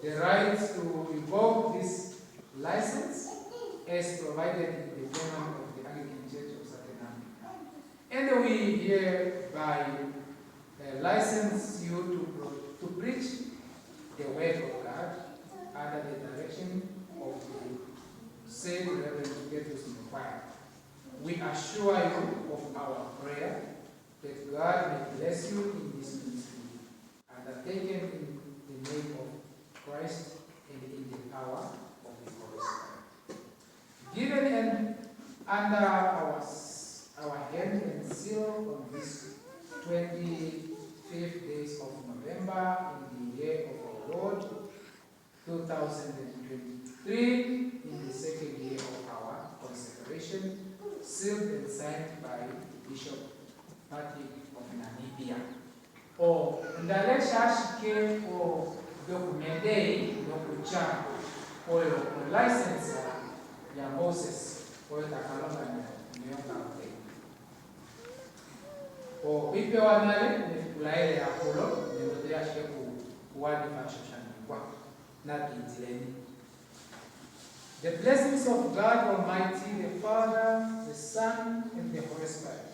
the right to revoke this license as provided in the Canon of the Anglican Church of Southern Africa. And we hereby license you to preach the word of God under the direction of the said Reverend Petrus Mkwaya. We assure you of our prayer that God may bless you in this ministry, undertaken in the name of Christ and in the power of the Holy Spirit. Given under our hand and seal on this 25th days of November in the year of our Lord 2023, in the second year of our consecration, sealed and signed by Bishop Patrick of Namibia. O ndalesha shike o documente dokucha o license ya Moses o takalonga nyonga mte. O ipe wanale ni kulaele ya kulo ni ndotea shike kuwadi fashoshani kwa na kintileni. The blessings of God Almighty, the Father, the Son, and the Holy Spirit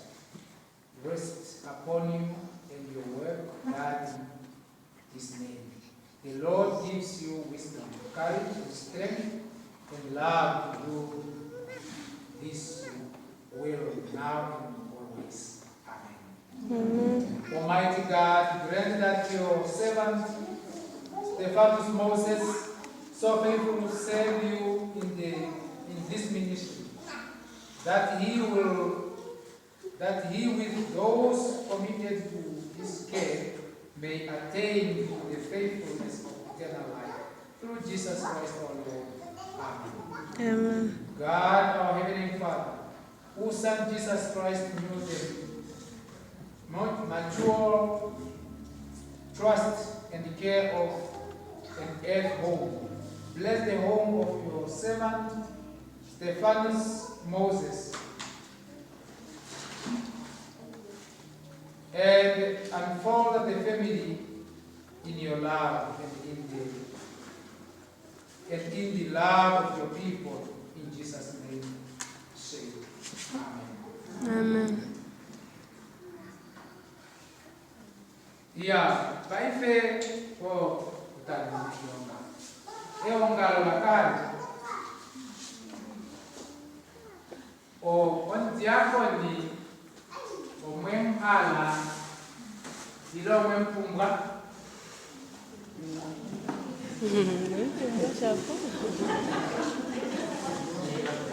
rest upon you and your work done in His name. The Lord gives you wisdom, courage, strength, and love to do this will now and always. Amen. Almighty God, grant that your servant Stephanus Moses, so faithful to serve you in this ministry, that he with those committed to his care may attain the faithfulness of eternal life through Jesus Christ our Lord. Amen. Amen. God, our Heavenly Father, who sent Jesus Christ to know the mature trust and care of an earth home, bless the home of your servant Stephanus Moses, and unfold the family in your love and in the love of your people. In Jesus' name, say Amen. Amen. Yeah, by faith, oh, o diakoni omwemhala ilo mwempunga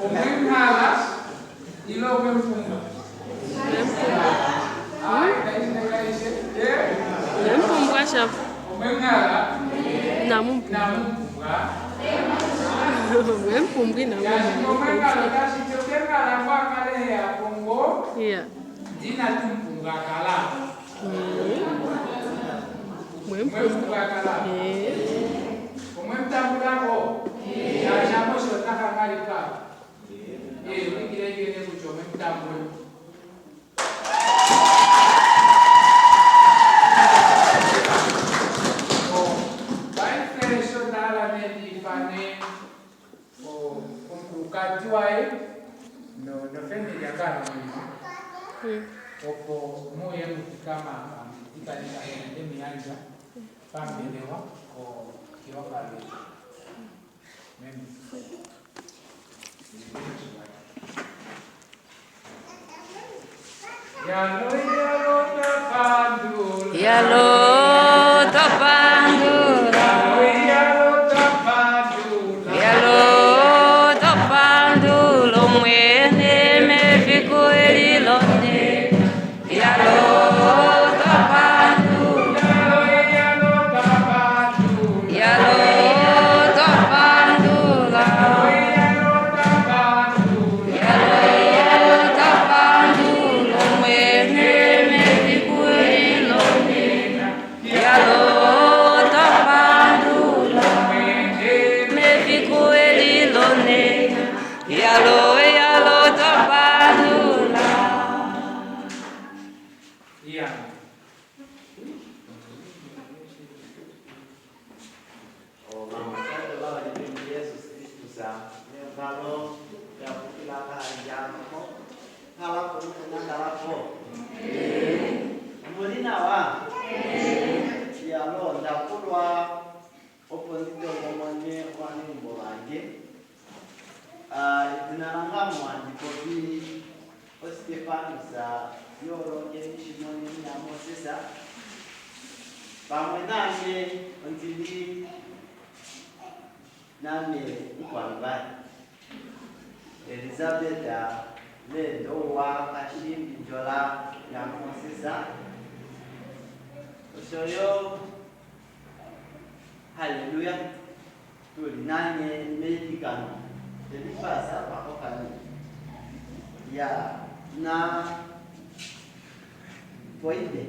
omwemhala ilo mwempunga Nempumbwa shapo. omwemhala Namumpunga. Mwempumbwi namumpunga. Yeah. Dina tumpunga kala. Mwempumbwa kala. Omwemtambula ko. Ya chamo shota kangari ka. Wikire yene kucho omwemtambula. No family yakala opo moye kama ikalika ende mianja pambelewa o kiwakale mimi yalo tapandula Tunarangamwa ndikopi Ostefanusa yoro yeshimoni na Mosesa pamwe nane ontili nane kwamba Elizabeth lendo wa kashimbi jola ya Mosesa osoyo haleluya tulinanye medikano elipasa pakokani ya na poide